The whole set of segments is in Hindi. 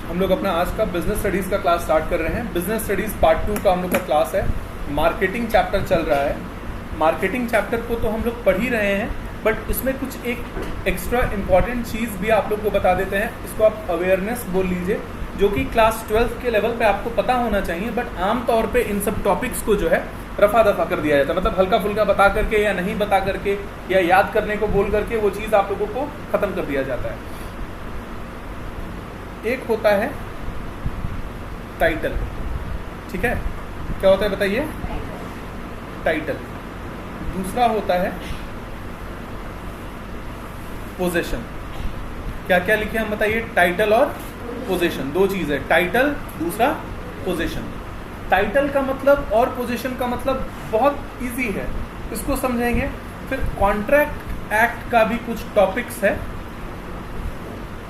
हम लोग अपना आज का बिजनेस स्टडीज़ का क्लास स्टार्ट कर रहे हैं। बिजनेस स्टडीज़ पार्ट 2 का हम लोग का क्लास है। मार्केटिंग चैप्टर चल रहा है। मार्केटिंग चैप्टर को तो हम लोग पढ़ ही रहे हैं, बट इसमें कुछ एक एक्स्ट्रा इम्पॉर्टेंट चीज़ भी आप लोग को बता देते हैं। इसको आप अवेयरनेस बोल लीजिए, जो कि क्लास 12 के लेवल पे आपको पता होना चाहिए, बट आम तौर पे इन सब टॉपिक्स को जो है रफा दफा कर दिया जाता है। मतलब हल्का फुल्का बता करके या नहीं बता करके या याद करने को बोल करके वो चीज़ आप लोगों को ख़त्म कर दिया जाता है। एक होता है टाइटल, ठीक है, क्या होता है बताइए? टाइटल। दूसरा होता है पोजीशन। क्या क्या लिखे हम बताइए? टाइटल और पोजीशन, दो चीज़ है, टाइटल दूसरा पोजीशन। टाइटल का मतलब और पोजीशन का मतलब बहुत इजी है, इसको समझेंगे। फिर कॉन्ट्रैक्ट एक्ट का भी कुछ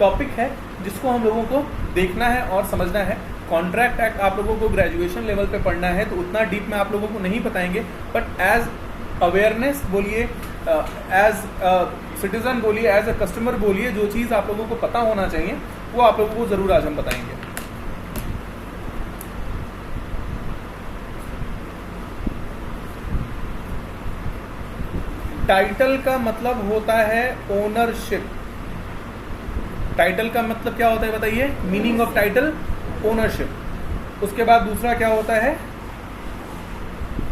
टॉपिक है जिसको हम लोगों को देखना है और समझना है। कॉन्ट्रैक्ट एक्ट आप लोगों को ग्रेजुएशन लेवल पे पढ़ना है, तो उतना डीप में आप लोगों को नहीं बताएंगे, बट एज अवेयरनेस बोलिए, एज सिटीजन बोलिए, एज अ कस्टमर बोलिए, जो चीज़ आप लोगों को पता होना चाहिए वो आप लोगों को ज़रूर आज हम बताएंगे। टाइटल का मतलब होता है ओनरशिप। टाइटल का मतलब क्या होता है बताइए? Meaning of title ownership. उसके बाद दूसरा क्या होता है?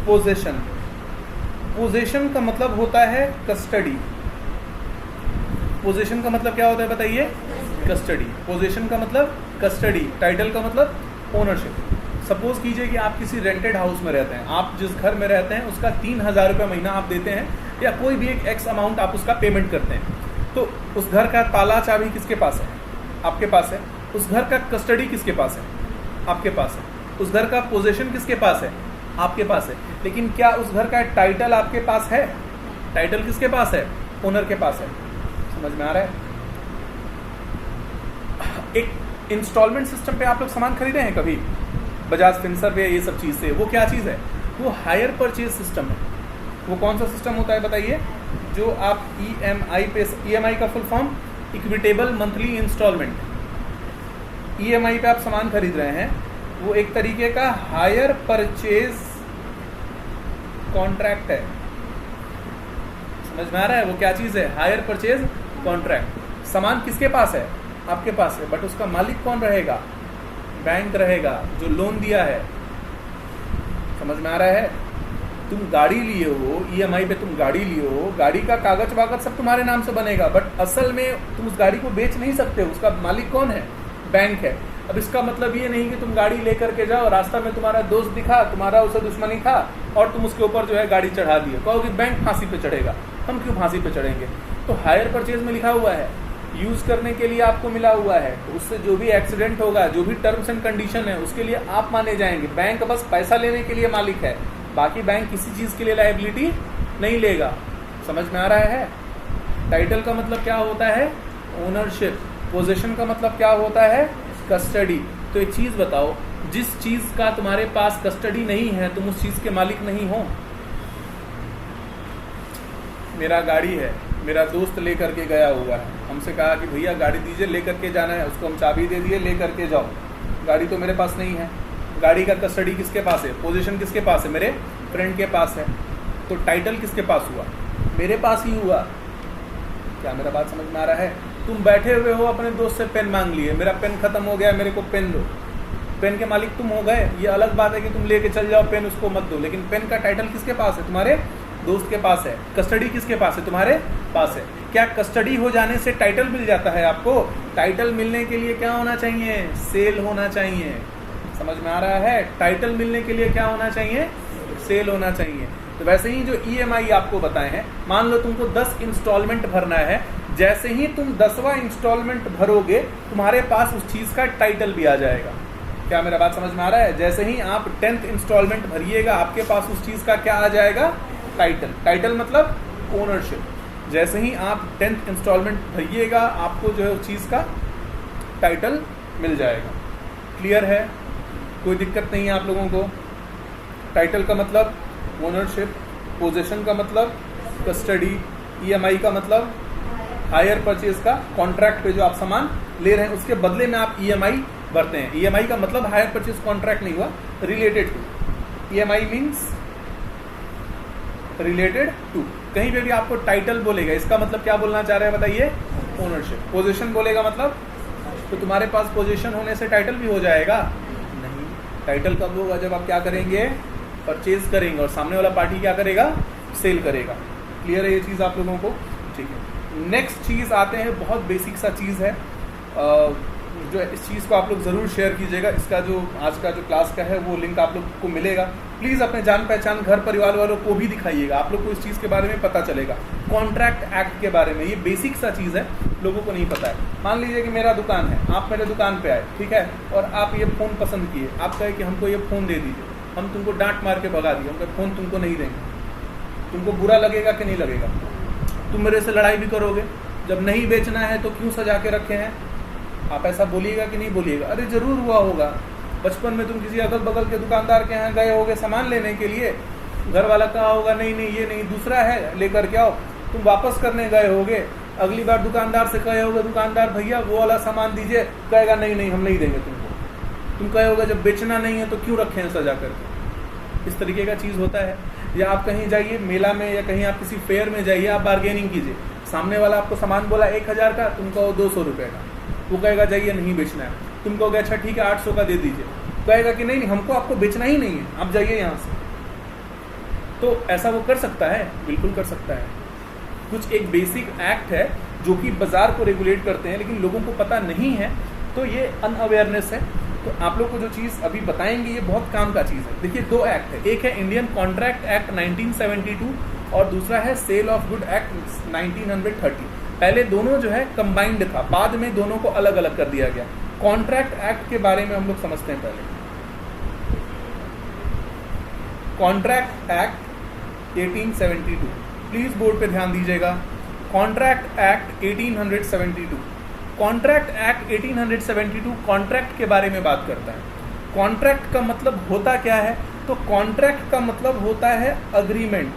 पोजीशन। पोजीशन का मतलब होता है कस्टडी। पोजीशन का मतलब क्या होता है बताइए? कस्टडी। पोजीशन का मतलब कस्टडी, टाइटल का मतलब ओनरशिप। सपोज कीजिए कि आप किसी रेंटेड हाउस में रहते हैं, आप जिस घर में रहते हैं उसका 3,000 रुपये महीना आप देते हैं, या कोई भी एक एक्स अमाउंट आप उसका पेमेंट करते हैं, तो उस घर का ताला चाबी किसके पास है? आपके पास है। उस घर का कस्टडी किसके पास है? आपके पास है। उस घर का पोजीशन किसके पास है? आपके पास है। लेकिन क्या उस घर का टाइटल आपके पास है? टाइटल किसके पास है? ओनर के पास है। समझ में आ रहा है? एक इंस्टॉलमेंट सिस्टम पे आप लोग सामान खरीदे हैं कभी? बजाज फिनसर्व पे ये सब चीज़ से, वो क्या चीज़ है? वो हायर परचेज सिस्टम है। वो कौन सा सिस्टम होता है बताइए? जो आप EMI पे, EMI का full form equitable monthly instalment, EMI पे आप सामान खरीद रहे हैं, वो एक तरीके का हायर परचेज कॉन्ट्रैक्ट है। समझ में आ रहा है? वो क्या चीज़ है? Higher purchase contract. सामान किसके पास है? आपके पास है, बट उसका मालिक कौन रहेगा? बैंक रहेगा जो लोन दिया है। समझ में आ रहा है? तुम गाड़ी लिए हो, EMI पे तुम गाड़ी लिए हो, गाड़ी का कागज वागज सब तुम्हारे नाम से बनेगा, बट असल में तुम उस गाड़ी को बेच नहीं सकते हो। उसका मालिक कौन है? बैंक है। अब इसका मतलब ये नहीं कि तुम गाड़ी लेकर के जाओ, रास्ता में तुम्हारा दोस्त दिखा, तुम्हारा उसे दुश्मनी था और तुम उसके ऊपर जो है गाड़ी चढ़ा दिए, कहो कि बैंक फांसी पे चढ़ेगा। हम क्यों फांसी पे चढ़ेंगे? तो हायर परचेज में लिखा हुआ है, यूज़ करने के लिए आपको मिला हुआ है, तो उससे जो भी एक्सीडेंट होगा, जो भी टर्म्स एंड कंडीशन है, उसके लिए आप माने जाएंगे। बैंक बस पैसा लेने के लिए मालिक है, बाकी बैंक किसी चीज़ के लिए लायबिलिटी नहीं लेगा। समझ में आ रहा है? टाइटल का मतलब क्या होता है? ओनरशिप। पोजीशन का मतलब क्या होता है? कस्टडी। तो एक चीज़ बताओ, जिस चीज़ का तुम्हारे पास कस्टडी नहीं है, तुम उस चीज़ के मालिक नहीं हो। मेरा गाड़ी है, मेरा दोस्त ले करके गया हुआ है, हमसे कहा कि भैया गाड़ी दीजिए, ले करके जाना है, उसको हम चाबी दे दिए, ले करके जाओ। गाड़ी तो मेरे पास नहीं है, गाड़ी का कस्टडी किसके पास है? पोजीशन किसके पास है? मेरे फ्रेंड के पास है। तो टाइटल किसके पास हुआ? मेरे पास ही हुआ। क्या मेरा बात समझ में आ रहा है? तुम बैठे हुए हो, अपने दोस्त से पेन मांग लिए, मेरा पेन खत्म हो गया, मेरे को पेन दो, पेन के मालिक तुम हो गए। ये अलग बात है कि तुम लेके चल जाओ पेन, उसको मत दो, लेकिन पेन का टाइटल किसके पास है? तुम्हारे दोस्त के पास है। कस्टडी किसके पास है? तुम्हारे पास है। क्या कस्टडी हो जाने से टाइटल मिल जाता है आपको? टाइटल मिलने के लिए क्या होना चाहिए? सेल होना चाहिए। समझ में आ रहा है? टाइटल मिलने के लिए क्या होना चाहिए? सेल होना चाहिए। तो वैसे ही जो EMI आपको बताए हैं, मान लो तुमको 10 इंस्टॉलमेंट भरना है, जैसे ही तुम 10वां इंस्टॉलमेंट भरोगे, तुम्हारे पास उस चीज़ का टाइटल भी आ जाएगा। क्या मेरा बात समझ में आ रहा है? जैसे ही आप 10th इंस्टॉलमेंट भरिएगा, आपके पास उस चीज़ का क्या आ जाएगा? टाइटल। टाइटल मतलब ओनरशिप। जैसे ही आप 10th इंस्टॉलमेंट भरिएगा, आपको जो है उस चीज़ का टाइटल मिल जाएगा। क्लियर है? कोई दिक्कत नहीं है आप लोगों को? टाइटल का मतलब ओनरशिप, पोजीशन का मतलब कस्टडी, EMI का मतलब हायर परचेज का कॉन्ट्रैक्ट पे जो आप सामान ले रहे हैं, उसके बदले में आप ईएमआई भरते हैं। ईएमआई का मतलब हायर परचेज कॉन्ट्रैक्ट नहीं हुआ, related to. EMI means related to. कहीं पे भी आपको टाइटल बोलेगा, इसका मतलब क्या बोलना चाह रहे हैं बताइए? ओनरशिप। पोजीशन बोलेगा मतलब, तो तुम्हारे पास पोजीशन होने से टाइटल भी हो जाएगा? नहीं, टाइटल कब होगा? जब आप क्या करेंगे? परचेज करेंगे, और सामने वाला पार्टी क्या करेगा? सेल करेगा। क्लियर है ये चीज़ आप लोगों को? ठीक है। नेक्स्ट चीज़ आते हैं, बहुत बेसिक सा चीज़ है, जो इस चीज़ को आप लोग ज़रूर शेयर कीजिएगा। इसका जो आज का जो क्लास का है वो लिंक आप लोग को मिलेगा। प्लीज़ अपने जान पहचान घर परिवार वालों को भी दिखाइएगा, आप लोग को इस चीज़ के बारे में पता चलेगा। कॉन्ट्रैक्ट एक्ट के बारे में, ये बेसिक सा चीज़ है, लोगों को नहीं पता है। मान लीजिए कि मेरा दुकान है, आप मेरे दुकान पे आए, ठीक है, और आप ये फ़ोन पसंद किए, आप कहे कि हमको ये फ़ोन दे दीजिए, हम तुमको डांट मार के भगा दिए, हम कहे फ़ोन तुमको नहीं देंगे, तुमको बुरा लगेगा कि नहीं लगेगा? तुम मेरे से लड़ाई भी करोगे। जब नहीं बेचना है तो क्यों सजा के रखे हैं? आप ऐसा बोलिएगा कि नहीं बोलिएगा? अरे जरूर हुआ होगा। बचपन में तुम किसी अगल बगल के दुकानदार के यहाँ गए होगे सामान लेने के लिए, घर वाला कहा होगा नहीं नहीं ये नहीं, दूसरा है लेकर के आओ, तुम वापस करने गए होगे, अगली बार दुकानदार से कहे होगे दुकानदार भैया वो वाला सामान दीजिए, कहेगा नहीं नहीं हम नहीं देंगे तुमको। तुम कहे होगे जब बेचना नहीं है तो क्यों रखे हैं सजा करके? इस तरीके का चीज़ होता है। या आप कहीं जाइए मेला में, या कहीं आप किसी फेयर में जाइए, आप बार्गेनिंग कीजिए, सामने वाला आपको सामान बोला 1000 का, तुम कहो 200 रुपये का, वो कहेगा जाइए नहीं बेचना है। तुम कहोगे अच्छा ठीक है 800 का दे दीजिए, कहेगा कि नहीं नहीं हमको आपको बेचना ही नहीं है, आप जाइए यहाँ से। तो ऐसा वो कर सकता है? बिल्कुल कर सकता है। कुछ एक बेसिक एक्ट है जो कि बाजार को रेगुलेट करते हैं, लेकिन लोगों को पता नहीं है, तो ये अनअवेयरनेस है। तो आप लोग को जो चीज़ अभी बताएंगे ये बहुत काम का चीज़ है। देखिए 2 एक्ट है, एक है इंडियन कॉन्ट्रैक्ट एक्ट 1972 और दूसरा है सेल ऑफ गुड एक्ट 1930। पहले दोनों जो है कंबाइंड था, बाद में दोनों को अलग अलग कर दिया गया। कॉन्ट्रैक्ट एक्ट के बारे में हम लोग समझते हैं पहले। कॉन्ट्रैक्ट एक्ट 1872, प्लीज बोर्ड पे ध्यान दीजिएगा। Contract act 1872, contract act 1872 contract के बारे में बात करता है। कॉन्ट्रैक्ट का मतलब होता क्या है? तो कॉन्ट्रैक्ट का मतलब होता है अग्रीमेंट,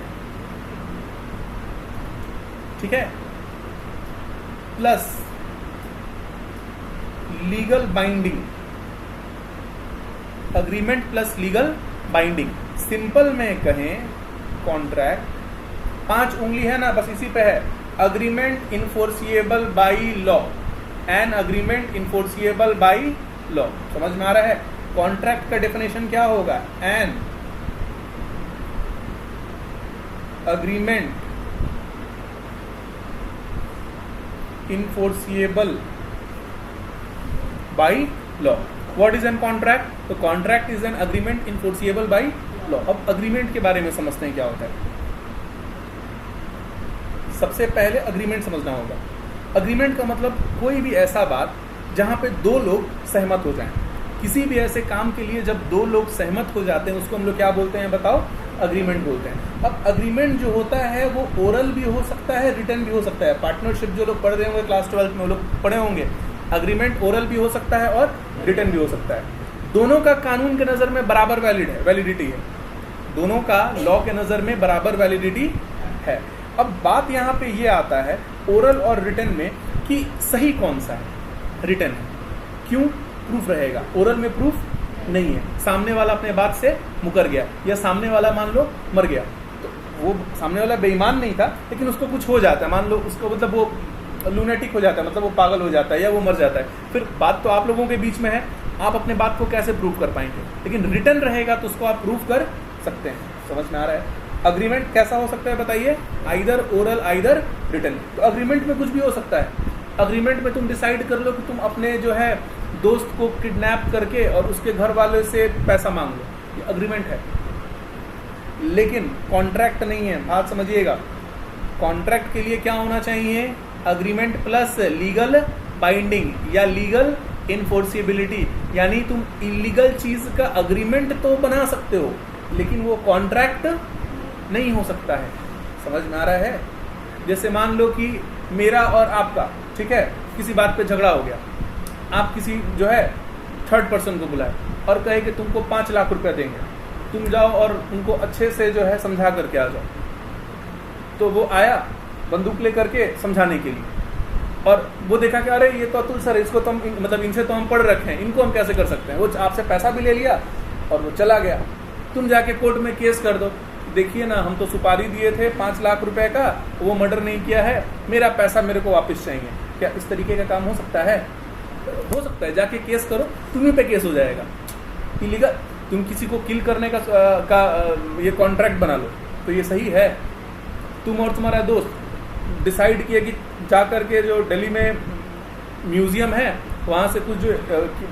ठीक है, plus legal binding. Agreement plus legal binding. Simple में कहें कॉन्ट्रैक्ट, 5 उंगली है ना, बस इसी पे है। Agreement enforceable by law, N agreement enforceable by law. समझ में आ रहा है? कॉन्ट्रैक्ट का डेफिनेशन क्या होगा? An agreement enforceable by law. What is an contract? तो contract is an agreement enforceable by law. अब अग्रीमेंट के बारे में समझते हैं क्या होता है। सबसे पहले अग्रीमेंट समझना होगा। अग्रीमेंट का मतलब कोई भी ऐसा बात जहां पे 2 लोग सहमत हो जाएं। किसी भी ऐसे काम के लिए जब 2 लोग सहमत हो जाते हैं उसको हम लोग क्या बोलते हैं बताओ? अग्रीमेंट बोलते हैं। अब अग्रीमेंट जो होता है वो ओरल भी हो सकता है, रिटन भी हो सकता है। पार्टनरशिप जो लोग पढ़ रहे होंगे क्लास 12 में वो लोग पढ़े होंगे, अग्रीमेंट ओरल भी हो सकता है और रिटन भी हो सकता है। दोनों का कानून के नज़र में बराबर वैलिडिटी है। दोनों का लॉ के नज़र में बराबर वैलिडिटी है। अब बात यहाँ पे ये आता है ओरल और रिटन में कि सही कौन सा है? रिटन है। क्यों? प्रूफ रहेगा। ओरल में प्रूफ नहीं है, सामने वाला अपने बात से मुकर गया, या सामने वाला मान लो मर गया, तो वो सामने वाला बेईमान नहीं था लेकिन उसको कुछ हो जाता है, मान लो उसको मतलब वो लूनेटिक हो जाता है, मतलब वो पागल हो जाता है या वो मर जाता है, फिर बात तो आप लोगों के बीच में है, आप अपने बात को कैसे प्रूव कर पाएंगे? लेकिन रिटन रहेगा तो उसको आप प्रूव कर सकते हैं। समझ में आ रहा है? अग्रीमेंट कैसा हो सकता है बताइए? Either oral either written. तो अग्रीमेंट में कुछ भी हो सकता है। अग्रीमेंट में तुम डिसाइड कर लो कि तुम अपने जो है दोस्त को किडनैप करके और उसके घर वाले से पैसा मांग लो, ये अग्रीमेंट है। लेकिन कॉन्ट्रैक्ट नहीं है। बात समझिएगा, कॉन्ट्रैक्ट के लिए क्या होना चाहिए? अग्रीमेंट प्लस लीगल बाइंडिंग या लीगल इन्फोर्सिबिलिटी, यानी तुम इलीगल चीज का अग्रीमेंट तो बना सकते हो लेकिन वो कॉन्ट्रैक्ट नहीं हो सकता है। समझ में आ रहा है? जैसे मान लो कि मेरा और आपका, ठीक है, किसी बात पे झगड़ा हो गया, आप किसी जो है थर्ड पर्सन को बुलाए और कहे कि तुमको 5 लाख रुपया देंगे, तुम जाओ और उनको अच्छे से जो है समझा करके आ जाओ। तो वो आया बंदूक लेकर के समझाने के लिए, और वो देखा कि अरे ये तो अतुल सर, इसको तो हम मतलब इनसे तो हम पढ़ रखे हैं, इनको हम कैसे कर सकते हैं। वो आपसे पैसा भी ले लिया और वो चला गया। तुम जाके कोर्ट में केस कर दो, देखिए ना हम तो सुपारी दिए थे 5 लाख रुपए का, वो मर्डर नहीं किया है, मेरा पैसा मेरे को वापस चाहिए। क्या इस तरीके का काम हो सकता है? हो सकता है। जाके केस करो, तुम्हीं पे केस हो जाएगा इलीगल। तुम किसी को किल करने का ये कॉन्ट्रैक्ट बना लो तो ये सही है? तुम और तुम्हारा दोस्त डिसाइड किए कि जा कर के जो दिल्ली में म्यूजियम है वहाँ से कुछ जो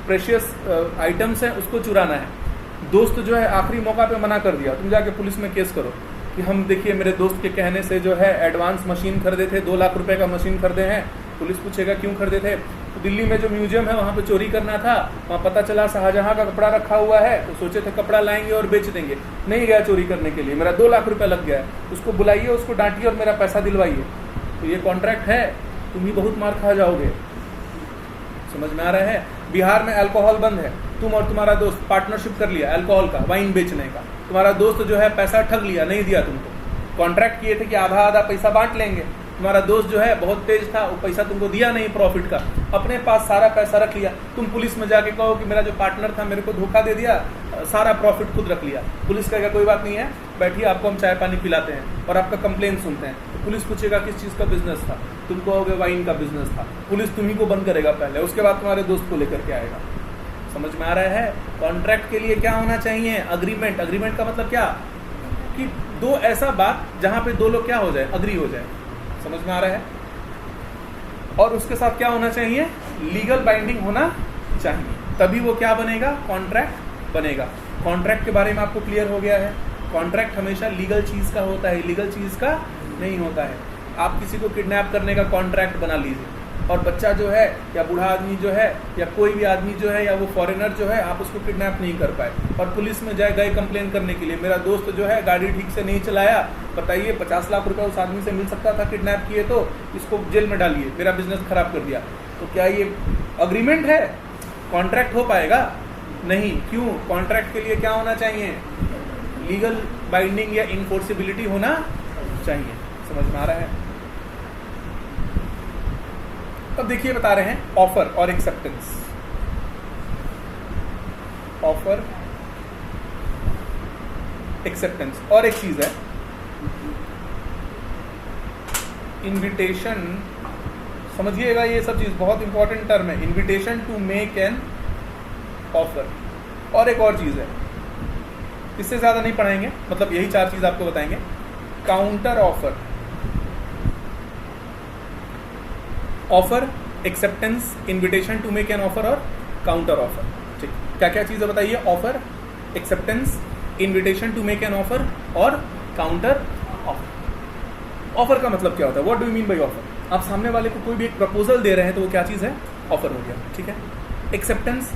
प्रेशियस आइटम्स हैं उसको चुराना है। दोस्त जो है आखिरी मौका पे मना कर दिया, तुम जाके पुलिस में केस करो कि हम देखिए मेरे दोस्त के कहने से जो है एडवांस मशीन खरीदे थे, 2 लाख रुपए का मशीन खरीदे हैं। पुलिस पूछेगा क्यों खरीदे थे? तो दिल्ली में जो म्यूजियम है वहाँ पे चोरी करना था, वहाँ पता चला शाहजहाँ का कपड़ा रखा हुआ है, तो सोचे थे कपड़ा लाएंगे और बेच देंगे, नहीं गया चोरी करने के लिए, मेरा 2 लाख रुपये लग गया है, उसको बुलाइए, उसको डांटिए और मेरा पैसा दिलवाइए। तो ये कॉन्ट्रैक्ट है, तुम ही बहुत मार खा जाओगे। समझ में आ रहा है? बिहार में अल्कोहल बंद है, तुम और तुम्हारा दोस्त पार्टनरशिप कर लिया अल्कोहल का, वाइन बेचने का, तुम्हारा दोस्त जो है पैसा ठग लिया, नहीं दिया तुमको। कॉन्ट्रैक्ट किए थे कि आधा आधा पैसा बांट लेंगे, तुम्हारा दोस्त जो है बहुत तेज था, वो पैसा तुमको दिया नहीं प्रॉफिट का, अपने पास सारा पैसा रख लिया। तुम पुलिस में जाके कहो कि मेरा जो पार्टनर था मेरे को धोखा दे दिया, सारा प्रॉफिट खुद रख लिया। पुलिस कहेगा कोई बात नहीं है, बैठिए आपको हम चाय पानी पिलाते हैं और आपका कंप्लेन सुनते हैं। तो पुलिस पूछेगा किस चीज़ का बिजनेस था, तुम कहोगे वाइन का बिजनेस था, पुलिस तुम्ही को बंद करेगा पहले, उसके बाद तुम्हारे दोस्त को लेकर के आएगा। समझ में आ रहा है? कॉन्ट्रैक्ट के लिए क्या होना चाहिए? अग्रीमेंट। अग्रीमेंट का मतलब क्या कि दो ऐसा बात जहां पे दो लोग क्या हो जाए, अग्री हो जाए। समझ में आ रहा है? और उसके साथ क्या होना चाहिए? लीगल बाइंडिंग होना चाहिए, तभी वो क्या बनेगा? कॉन्ट्रैक्ट बनेगा। कॉन्ट्रैक्ट के बारे में आपको क्लियर हो गया है? कॉन्ट्रैक्ट हमेशा लीगल चीज का होता है, इलीगल चीज का नहीं होता है। आप किसी को किडनैप करने का कॉन्ट्रैक्ट बना लीजिए और बच्चा जो है या बूढ़ा आदमी जो है या कोई भी आदमी जो है या वो फॉरेनर जो है, आप उसको किडनैप नहीं कर पाए और पुलिस में गए कंप्लेन करने के लिए, मेरा दोस्त जो है गाड़ी ठीक से नहीं चलाया, बताइए 50 लाख रुपए उस आदमी से मिल सकता था किडनैप किए तो, इसको जेल में डालिए, मेरा बिजनेस खराब कर दिया। तो क्या ये अग्रीमेंट है? कॉन्ट्रैक्ट हो पाएगा? नहीं। क्यों? कॉन्ट्रैक्ट के लिए क्या होना चाहिए? लीगल बाइंडिंग या इनफोर्सिबिलिटी होना चाहिए। समझ में आ रहा है? अब देखिए बता रहे हैं ऑफर और एक्सेप्टेंस। Offer, acceptance. और एक चीज है इनविटेशन। समझिएगा ये सब चीज बहुत इंपॉर्टेंट टर्म है, invitation to make an offer. और एक और चीज है, इससे ज्यादा नहीं पढ़ाएंगे, मतलब यही 4 चीज आपको बताएंगे। Counter offer, offer, acceptance, invitation to make an offer और काउंटर ऑफर। ठीक, क्या क्या चीज़ें बताइए? Offer, acceptance, invitation to make an offer और काउंटर ऑफर। ऑफर का मतलब क्या होता है? What do you mean by offer? आप सामने वाले को कोई भी एक प्रपोजल दे रहे हैं तो वो क्या चीज़ है? ऑफर हो गया। ठीक है। एक्सेप्टेंस,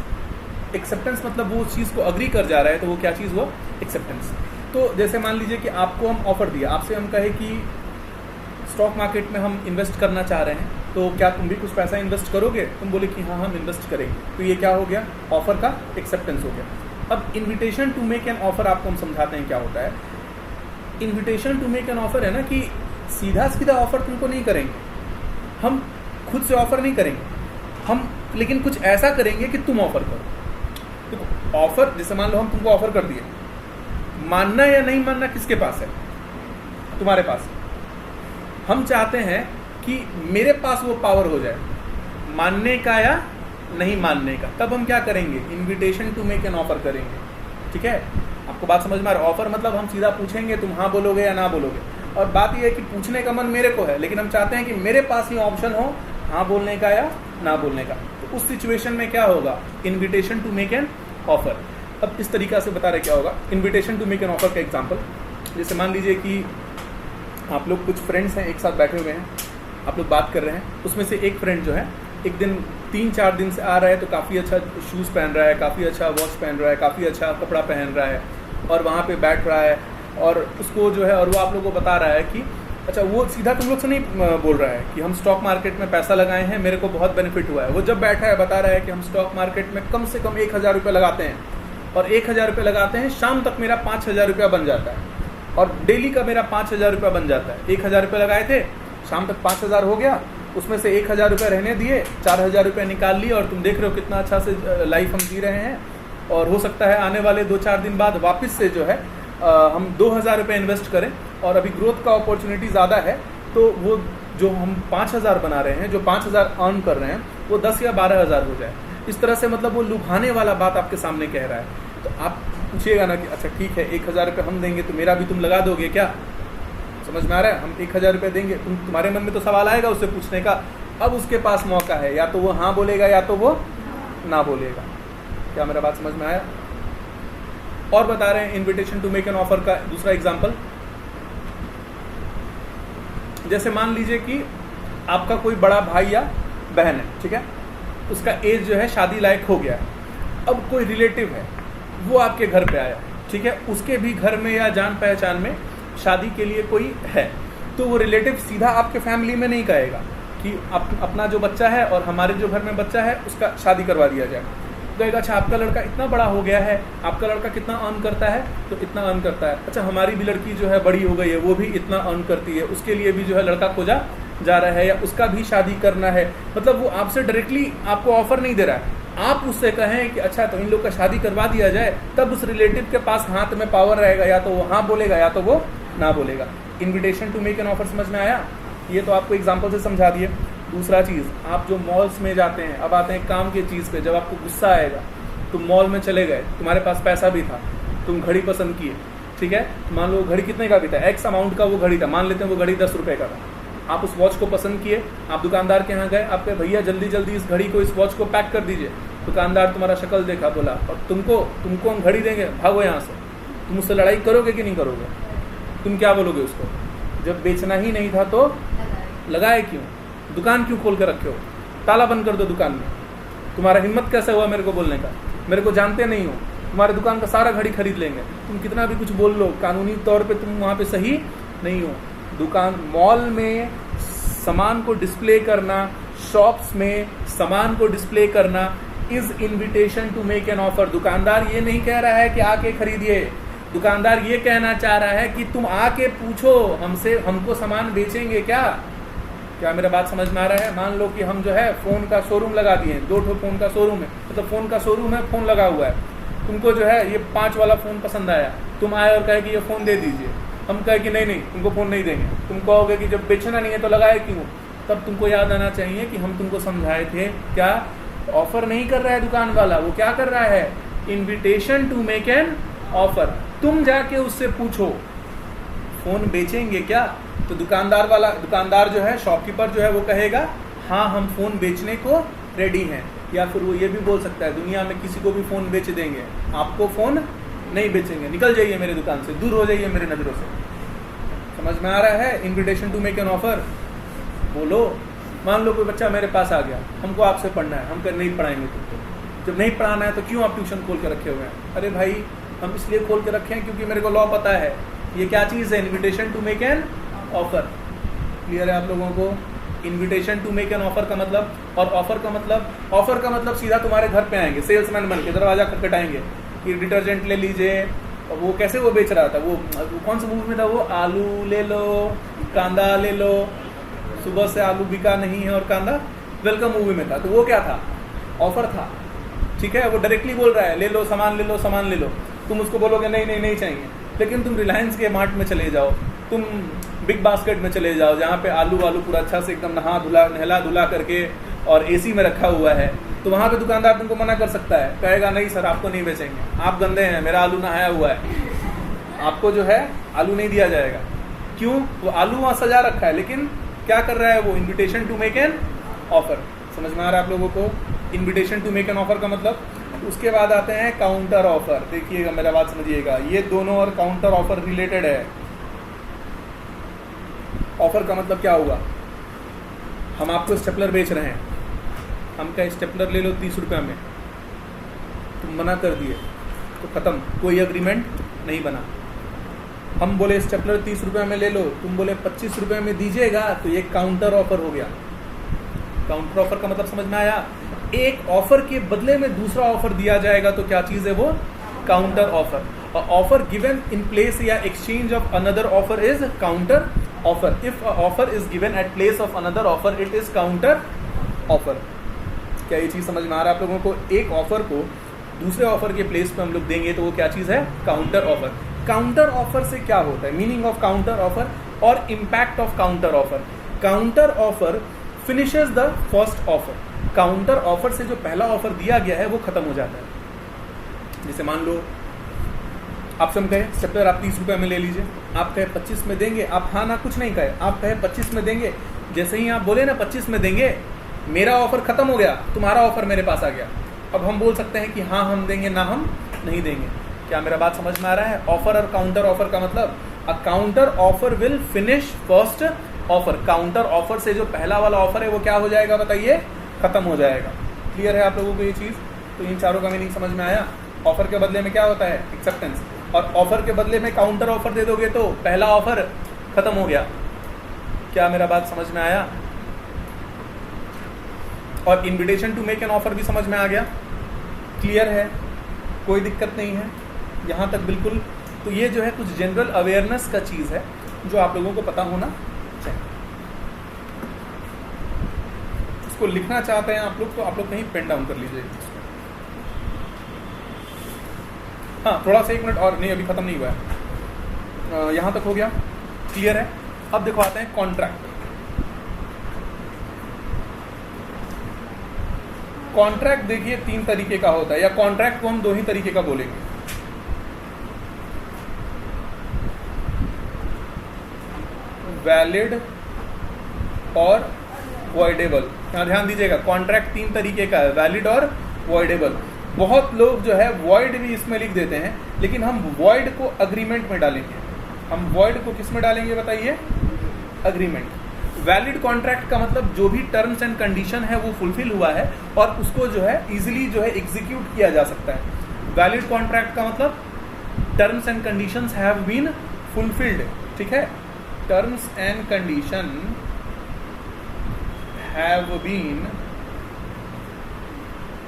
एक्सेप्टेंस मतलब वो चीज़ को अग्री कर जा रहा है तो वो क्या चीज़ हुआ? एक्सेप्टेंस। तो जैसे मान लीजिए कि आपको हम ऑफर दिया, आपसे हम कहे कि स्टॉक मार्केट में हम इन्वेस्ट करना चाह रहे हैं, तो क्या तुम भी कुछ पैसा इन्वेस्ट करोगे? तुम बोले कि हाँ हम इन्वेस्ट करेंगे, तो ये क्या हो गया? ऑफर का एक्सेप्टेंस हो गया। अब invitation to make an offer आपको हम समझाते हैं क्या होता है। Invitation to make an offer है ना कि सीधा सीधा ऑफर तुमको नहीं करेंगे, हम खुद से ऑफर नहीं करेंगे हम, लेकिन कुछ ऐसा करेंगे कि तुम ऑफर करो। देखो ऑफर, जैसे मान लो हम तुमको ऑफर कर दिए, मानना या नहीं मानना किसके पास है? तुम्हारे पास। हम चाहते हैं कि मेरे पास वो पावर हो जाए मानने का या नहीं मानने का, तब हम क्या करेंगे? Invitation to make an offer करेंगे। ठीक है, आपको बात समझ में आ रहा है? ऑफर मतलब हम सीधा पूछेंगे, तुम हाँ बोलोगे या ना बोलोगे। और बात यह है कि पूछने का मन मेरे को है, लेकिन हम चाहते हैं कि मेरे पास ही ऑप्शन हो हाँ बोलने का या ना बोलने का। तो उस सिचुएशन में क्या होगा? Invitation to make an offer. अब इस तरीका से बता रहे क्या होगा invitation to make an offer का एग्जाम्पल। जैसे मान लीजिए कि आप लोग कुछ फ्रेंड्स हैं, एक साथ बैठे हुए हैं, आप लोग बात कर रहे हैं, उसमें से एक फ्रेंड जो है एक दिन 3-4 दिन से आ रहा है तो काफ़ी अच्छा शूज़ पहन रहा है, काफ़ी अच्छा वॉच पहन रहा है, काफ़ी अच्छा कपड़ा पहन रहा है और वहाँ पे बैठ रहा है और उसको जो है, और वो आप लोगों को बता रहा है कि अच्छा, वो सीधा तुम लोग से नहीं बोल रहा है कि हम स्टॉक मार्केट में पैसा लगाए हैं, मेरे को बहुत बेनिफिट हुआ है। वो जब बैठा है बता रहा है कि हम स्टॉक मार्केट में कम से कम 1000 रुपये लगाते हैं और 1000 रुपये लगाते हैं, शाम तक मेरा 5000 रुपया बन जाता है और डेली का मेरा 5000 रुपया बन जाता है। 1000 रुपये लगाए थे, शाम तक 5000 हो गया उसमें से 1,000 रुपये रहने दिए, 4,000 रुपये निकाल लिए और तुम देख रहे हो कितना अच्छा से लाइफ हम जी रहे हैं। और हो सकता है आने वाले 2-4 दिन बाद वापस से जो है हम 2,000 रुपये इन्वेस्ट करें और अभी ग्रोथ का अपॉर्चुनिटी ज़्यादा है, तो वो जो हम 5,000 बना रहे हैं, जो 5,000 अर्न कर रहे हैं, वो 10 या 12,000 हो जाए। इस तरह से मतलब वो लुभाने वाला बात आपके सामने कह रहा है। तो आप पूछिएगा ना कि अच्छा ठीक है 1,000 रुपये हम देंगे तो मेरा भी तुम लगा दोगे क्या? समझ में आ रहा है? हम 1,000 रुपये देंगे, तुम्हारे मन में तो सवाल आएगा उससे पूछने का। अब उसके पास मौका है, या तो वो हाँ बोलेगा या तो वो ना बोलेगा। क्या मेरा बात समझ में आया? और बता रहे हैं invitation to make an offer का दूसरा एग्जाम्पल। जैसे मान लीजिए कि आपका कोई बड़ा भाई या बहन है, ठीक है, उसका एज जो है शादी लायक हो गया है। अब कोई रिलेटिव है, वो आपके घर पे आया, ठीक है, उसके भी घर में या जान पहचान में शादी के लिए कोई है, तो वो रिलेटिव सीधा आपके फैमिली में नहीं कहेगा कि अपना जो बच्चा है और हमारे जो घर में बच्चा है उसका शादी करवा दिया जाए। कहेगा अच्छा आपका लड़का इतना बड़ा हो गया है, आपका लड़का कितना अर्न करता है? तो इतना अर्न करता है। अच्छा हमारी भी लड़की जो है बड़ी हो गई है, वो भी इतना अर्न करती है, उसके लिए भी जो है लड़का खोजा जा रहा है या उसका भी शादी करना है। मतलब वो आपसे डायरेक्टली आपको ऑफर नहीं दे रहा है, आप उससे कहें कि अच्छा तो इन लोग का शादी करवा दिया जाए, तब उस रिलेटिव के पास हाथ में पावर रहेगा, या तो वो हाँ बोलेगा या तो वो ना बोलेगा। Invitation to make an offer समझ में आया? ये तो आपको एग्जाम्पल से समझा दिए। दूसरा चीज़, आप जो मॉल्स में जाते हैं, अब आते हैं काम की चीज़ पे। जब आपको गुस्सा आएगा, तुम मॉल में चले गए, तुम्हारे पास पैसा भी था, तुम घड़ी पसंद किए, ठीक है, मान लो घड़ी कितने का भी था, एक्स अमाउंट का वो घड़ी था, मान लेते हैं वो घड़ी 10 रुपये का था। आप उस वॉच को पसंद किए, आप दुकानदार के यहाँ गए, आप कहे भैया जल्दी जल्दी इस घड़ी को, इस वॉच को पैक कर दीजिए। दुकानदार तुम्हारा शक्ल देखा, बोला और तुमको हम घड़ी देंगे, भागो यहाँ से। तुम उससे लड़ाई करोगे कि नहीं करोगे? तुम क्या बोलोगे उसको? जब बेचना ही नहीं था तो लगाए क्यों? दुकान क्यों खोल कर रखे हो? ताला बंद कर दो दुकान में। तुम्हारा हिम्मत कैसे हुआ मेरे को बोलने का? मेरे को जानते नहीं हो, तुम्हारे दुकान का सारा घड़ी खरीद लेंगे। तुम कितना भी कुछ बोल लो, कानूनी तौर पे तुम वहाँ पे सही नहीं हो। दुकान, मॉल में सामान को डिस्प्ले करना, शॉप्स में सामान को डिस्प्ले करना is invitation to make an offer. दुकानदार ये नहीं कह रहा है कि आके खरीदिए, दुकानदार ये कहना चाह रहा है कि तुम आके पूछो हमसे, हमको सामान बेचेंगे क्या? क्या मेरा बात समझ में आ रहा है? मान लो कि हम जो है फ़ोन का शोरूम लगा दिए, 2 फ़ोन का शोरूम है, मतलब फ़ोन का शोरूम है, फ़ोन लगा हुआ है। तुमको जो है ये 5 वाला फ़ोन पसंद आया, तुम आए और कहे कि ये फ़ोन दे दीजिए। हम कहे कि नहीं तुमको फ़ोन नहीं देंगे। तुम कहोगे कि जब बेचना नहीं है तो लगाए क्यों? तब तुमको याद आना चाहिए कि हम तुमको समझाए थे, क्या ऑफ़र नहीं कर रहा है दुकान वाला, वो क्या कर रहा है? Invitation to make an offer. तुम जाके उससे पूछो फ़ोन बेचेंगे क्या? तो दुकानदार जो है, शॉपकीपर जो है, वो कहेगा हाँ हम फ़ोन बेचने को रेडी हैं। या फिर वो ये भी बोल सकता है दुनिया में किसी को भी फ़ोन बेच देंगे, आपको फ़ोन नहीं बेचेंगे, निकल जाइए मेरे दुकान से, दूर हो जाइए मेरे नज़रों से। समझ में आ रहा है? Invitation to make an offer. बोलो, मान लो कोई बच्चा मेरे पास आ गया, हमको आपसे पढ़ना है, हम नहीं पढ़ाएंगे तुमको। जब नहीं पढ़ाना है तो क्यों आप ट्यूशन खोल के रखे हुए हैं? अरे भाई हम इसलिए खोल के रखे हैं क्योंकि मेरे को लॉ पता है ये क्या चीज़ है, invitation to make an offer. Clear है आप लोगों को? Invitation to make an offer का मतलब, और ऑफर का मतलब सीधा तुम्हारे घर पे आएंगे, सेल्समैन बन के दरवाजा खटखटाएंगे कि डिटर्जेंट ले लीजिए। और वो कैसे वो बेच रहा था, वो कौन सा मूवी में था वो, आलू ले लो, कांदा ले लो, सुबह से आलू बिका नहीं है और कांदा वेलकम मूवी में था। तो वो क्या था? ऑफर था, ठीक है। वो डायरेक्टली बोल रहा है ले लो सामान, ले लो सामान, ले लो। तुम उसको बोलोगे नहीं चाहिए, लेकिन तुम रिलायंस के मार्ट में चले जाओ, तुम बिग बास्केट में चले जाओ, जहाँ पे आलू पूरा अच्छा से एकदम नहला धुला करके और एसी में रखा हुआ है, तो वहाँ पे दुकानदार तुमको मना कर सकता है, कहेगा नहीं सर आपको नहीं बेचेंगे, आप गंदे हैं, मेरा आलू नहाया हुआ है, आपको जो है आलू नहीं दिया जाएगा। क्यों? वो आलू वहाँ सजा रखा है, लेकिन क्या कर रहा है वो? Invitation to make an offer. समझ में आ रहा है आप लोगों को invitation to make an offer का मतलब? उसके बाद आते हैं काउंटर ऑफर। देखिएगा मेरा बात समझिएगा, ये दोनों और काउंटर ऑफर रिलेटेड है। ऑफर का मतलब क्या होगा? हम आपको स्टेपलर बेच रहे हैं, हम क्या स्टेपलर ले लो 30 रुपये में, तुम मना कर दिए तो ख़त्म, कोई एग्रीमेंट नहीं बना। हम बोले स्टेपलर 30 रुपये में ले लो, तुम बोले 25 रुपये में दीजिएगा, तो ये काउंटर ऑफर हो गया। काउंटर ऑफर का मतलब समझ में आया? एक ऑफर के बदले में दूसरा ऑफर दिया जाएगा, तो क्या चीज़ है वो? Counter offer. Offer given in place या exchange of another offer is counter offer. If offer is given at place of another offer it is counter offer. क्या ये चीज़ समझ में आ रहा है आप लोगों को? एक ऑफर को दूसरे ऑफर के प्लेस पे हम लोग देंगे तो वो क्या चीज़ है? Counter offer. काउंटर ऑफर से क्या होता है? मीनिंग ऑफ काउंटर ऑफर और impact of counter offer. Counter offer finishes the first offer. Counter offer से जो पहला ऑफर दिया गया है वो खत्म हो जाता है. जैसे मान लो आपसे हम कहे स्टेपलर आप 30 रुपये में ले लीजिए, आप कहे 25 में देंगे, आप हाँ ना कुछ नहीं कहे, आप कहे 25 में देंगे. जैसे ही आप बोले ना 25 में देंगे, मेरा ऑफर खत्म हो गया, तुम्हारा ऑफर मेरे पास आ गया. अब हम बोल सकते हैं कि हाँ हम देंगे, ना हम नहीं देंगे. क्या मेरा बात समझ में आ रहा है? ऑफर और काउंटर ऑफर का मतलब, अ counter offer will finish first offer. Counter offer से जो पहला वाला ऑफर है वो क्या हो जाएगा बताइए? खत्म हो जाएगा. क्लियर है आप लोगों को ये चीज़? तो इन चारों का मीनिंग समझ में आया. ऑफर के बदले में क्या होता है? एक्सेप्टेंस. और ऑफर के बदले में काउंटर ऑफर दे दोगे तो पहला ऑफर खत्म हो गया. क्या मेरा बात समझ में आया? और invitation to make an offer भी समझ में आ गया. क्लियर है? कोई दिक्कत नहीं है यहाँ तक? बिल्कुल. तो ये जो है कुछ जनरल अवेयरनेस का चीज़ है जो आप लोगों को पता होना चाहिए. इसको लिखना चाहते हैं आप लोग तो आप लोग कहीं पेन डाउन कर लीजिए. हाँ थोड़ा सा 1 मिनट और. नहीं अभी ख़त्म नहीं हुआ है. यहाँ तक हो गया? क्लियर है? अब देखो आते हैं कॉन्ट्रैक्ट. कॉन्ट्रैक्ट देखिए 3 तरीके का होता है, या कॉन्ट्रैक्ट को हम 2 ही तरीके का बोलेंगे. वैलिड और वॉइडेबल. यहाँ ध्यान दीजिएगा, कॉन्ट्रैक्ट 3 तरीके का है, वैलिड और वॉइडेबल. बहुत लोग जो है वॉइड भी इसमें लिख देते हैं, लेकिन हम वॉइड को अग्रीमेंट में डालेंगे. हम वॉइड को किस में डालेंगे बताइए? अग्रीमेंट. वैलिड कॉन्ट्रैक्ट का मतलब जो भी टर्म्स एंड कंडीशन है वो फुलफिल हुआ है और उसको जो है इजीली जो है एग्जीक्यूट किया जा सकता है. वैलिड कॉन्ट्रैक्ट का मतलब terms and conditions have been fulfilled. ठीक है? Terms and condition have been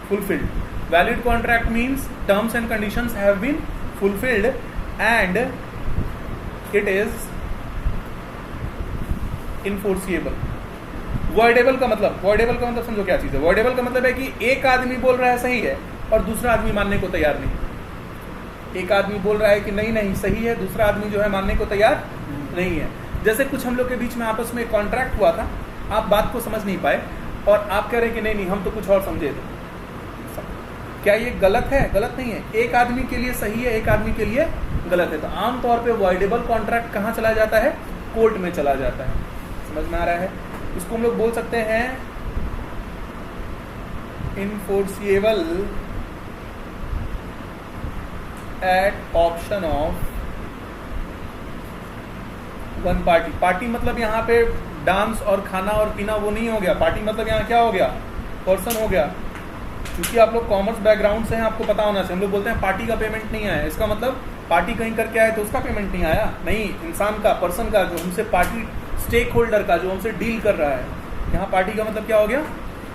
fulfilled. Valid contract means terms and conditions have been fulfilled and it is enforceable. Voidable का मतलब समझो क्या चीज़ है. वॉइडेबल का मतलब है कि एक आदमी बोल रहा है सही है और दूसरा आदमी मानने को तैयार नहीं. एक आदमी बोल रहा है कि नहीं नहीं सही है, दूसरा आदमी जो है मानने को तैयार नहीं है. जैसे कुछ हम लोग के बीच में आपस में कॉन्ट्रैक्ट हुआ था, आप बात को समझ नहीं पाए और आप कह रहे कि नहीं नहीं हम तो कुछ और समझे थे. क्या ये गलत है? गलत नहीं है. एक आदमी के लिए सही है, एक आदमी के लिए गलत है. तो आमतौर पे वॉइडेबल कॉन्ट्रैक्ट कहाँ चला जाता है? कोर्ट में चला जाता है. समझ में आ रहा है? इसको हम लोग बोल सकते हैं enforceable at option of one party. Party मतलब यहाँ पे डांस और खाना और पीना वो नहीं हो गया. पार्टी मतलब यहाँ क्या हो गया? पर्सन हो गया. क्योंकि आप लोग कॉमर्स बैकग्राउंड से हैं, आपको पता होना चाहिए. हम लोग बोलते हैं पार्टी का पेमेंट नहीं आया, इसका मतलब पार्टी कहीं करके आए तो उसका पेमेंट नहीं आया. नहीं, इंसान का, पर्सन का, जो हमसे पार्टी स्टेक होल्डर का जो हमसे डील कर रहा है. यहाँ पार्टी का मतलब क्या हो गया?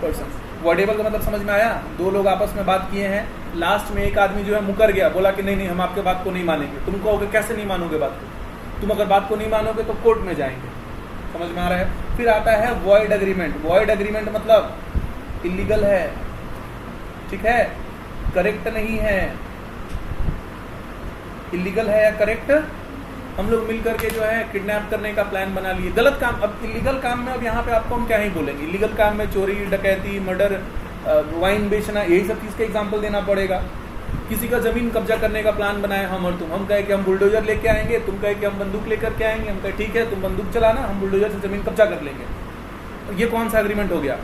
पर्सन. वॉइडेबल का मतलब समझ में आया? 2 लोग आपस में बात किए हैं, लास्ट में एक आदमी जो है मुकर गया, बोला कि नहीं नहीं हम आपके बात को नहीं मानेंगे. तुम कहोगे कैसे नहीं मानोगे बात को? तुम अगर बात को नहीं मानोगे तो कोर्ट में जाएंगे. समझ में आ रहा है? फिर आता है वॉइड एग्रीमेंट. वॉइड एग्रीमेंट मतलब इलीगल है. ठीक है? करेक्ट नहीं है. इलीगल है या करेक्ट, हम लोग मिल करके जो है किडनैप करने का प्लान बना लिए. गलत काम. अब इलीगल काम में अब यहाँ पे आपको हम क्या ही बोलेंगे? इलीगल काम में चोरी, डकैती, मर्डर, वाइन बेचना, यही सब चीज़ का एग्जाम्पल देना पड़ेगा. किसी का ज़मीन कब्जा करने का प्लान बनाए हम और तुम. हम कहे कि हम बुलडोजर लेके आएंगे, तुम कहे कि हम बंदूक लेकर के आएंगे. हम कहे ठीक है तुम बंदूक चलाना, हम बुलडोजर से ज़मीन कब्जा कर लेंगे. ये कौन सा एग्रीमेंट हो गया?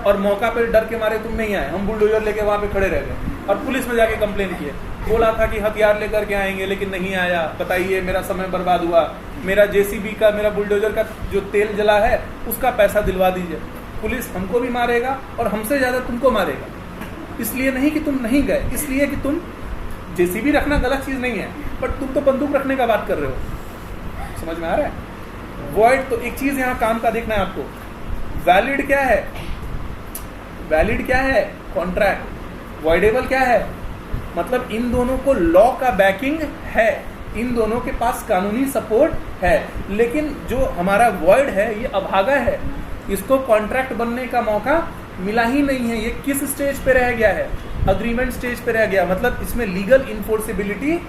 और मौका पे डर के मारे तुम नहीं आए, हम बुलडोजर लेके वहाँ पे खड़े रह गए और पुलिस में जाके कंप्लेन किए. बोला था कि हथियार लेकर के आएंगे लेकिन नहीं आया. बताइए, मेरा समय बर्बाद हुआ. मेरा जेसीबी का, मेरा बुलडोजर का जो तेल जला है उसका पैसा दिलवा दीजिए. पुलिस हमको भी मारेगा और हमसे ज़्यादा तुमको मारेगा. इसलिए नहीं कि तुम नहीं गए, इसलिए कि तुम, जेसीबी रखना गलत चीज़ नहीं है, बट तुम तो बंदूक रखने का बात कर रहे हो. समझ में आ रहा है? वॉइड. तो एक चीज़ यहाँ काम का देखना है आपको. वैलिड क्या है? वैलिड क्या है? कॉन्ट्रैक्ट. वॉइडेबल क्या है? मतलब इन दोनों को लॉ का बैकिंग है. इन दोनों के पास कानूनी सपोर्ट है, लेकिन जो हमारा वॉइड है ये अभागा है, इसको कॉन्ट्रैक्ट बनने का मौका मिला ही नहीं है। ये किस स्टेज पे रह गया है? अग्रीमेंट स्टेज पे रह गया, मतलब इसमें लीगल इन्फोर्सिबिलिटी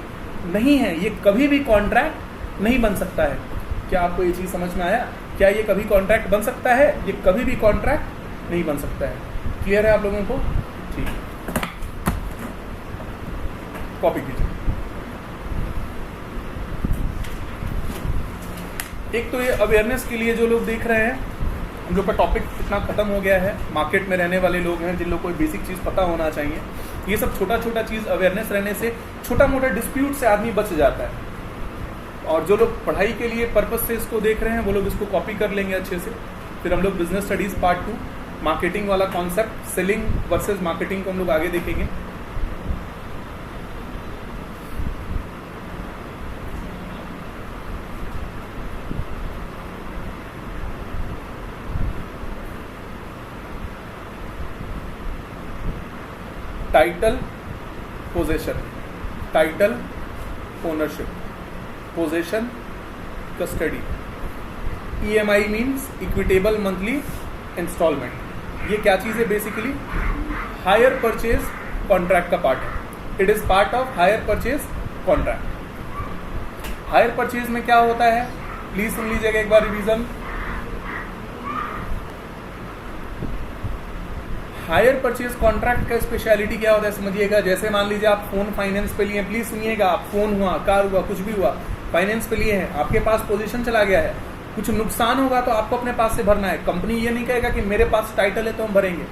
नहीं है, ये कभी भी कॉन्ट्रैक्ट नहीं बन सकता है। क्या आपको ये चीज़ समझ में आया? क्या ये कभी कॉन्ट्रैक्ट बन सकता है? ये कभी भी कॉन्ट्रैक्ट नहीं बन सकता है। क्लियर है आप लोगों को? ठीक है, कॉपी कीजिए। एक तो ये अवेयरनेस के लिए जो लोग देख रहे हैं, हम लोग का टॉपिक इतना खत्म हो गया है, मार्केट में रहने वाले लोग हैं जिन लोग को बेसिक चीज़ पता होना चाहिए, ये सब छोटा छोटा चीज़ अवेयरनेस रहने से छोटा मोटा डिस्प्यूट से आदमी बच जाता है। और जो लोग पढ़ाई के लिए पर्पस से इसको देख रहे हैं वो लोग इसको कॉपी कर लेंगे अच्छे से। फिर हम लोग बिजनेस स्टडीज़ पार्ट 2 मार्केटिंग वाला कॉन्सेप्ट, सेलिंग वर्सेस मार्केटिंग को हम लोग आगे देखेंगे। Title possession, title ownership, possession custody, EMI means equitable monthly instalment. ये क्या चीज़ है? बेसिकली हायर परचेज कॉन्ट्रैक्ट का पार्ट है। It is part of hire purchase contract. Hire purchase में क्या होता है, प्लीज सुन लीजिएगा एक बार रिवीजन। हायर परचेज कॉन्ट्रैक्ट का स्पेशलिटी क्या होता है समझिएगा। जैसे मान लीजिए आप फोन फाइनेंस पे लिए, प्लीज सुनिएगा, आप फोन हुआ, कार हुआ, कुछ भी हुआ, फाइनेंस पे लिए हैं, आपके पास पोजीशन चला गया है, कुछ नुकसान होगा तो आपको अपने पास से भरना है। कंपनी ये नहीं कहेगा कि मेरे पास टाइटल है तो हम भरेंगे।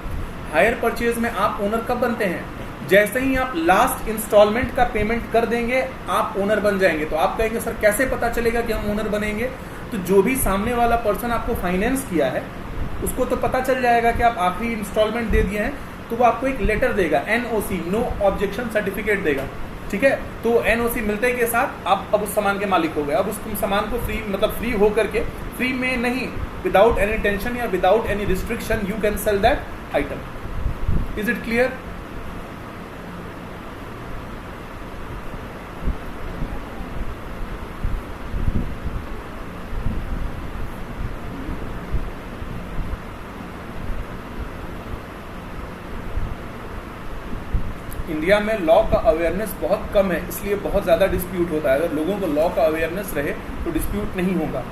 हायर परचेज में आप ओनर कब बनते हैं? जैसे ही आप लास्ट इंस्टॉलमेंट का पेमेंट कर देंगे आप ओनर बन जाएंगे। तो आप कहेंगे सर कैसे पता चलेगा कि हम ओनर बनेंगे? तो जो भी सामने वाला पर्सन आपको फाइनेंस किया है उसको तो पता चल जाएगा कि आप आखिरी इंस्टॉलमेंट दे दिए हैं, तो वो आपको एक लेटर देगा, NOC, नो ऑब्जेक्शन सर्टिफिकेट देगा। ठीक है, तो NOC मिलते के साथ आप अब उस सामान के मालिक हो गए। अब उस सामान को फ्री, मतलब फ्री हो करके, फ्री में नहीं, विदाउट एनी टेंशन या without any restriction you can sell that item. Is it clear? India में लॉ का अवेयरनेस बहुत कम है, इसलिए बहुत ज़्यादा डिस्प्यूट होता है। अगर लोगों को लॉ का अवेयरनेस रहे तो डिस्प्यूट नहीं होगा।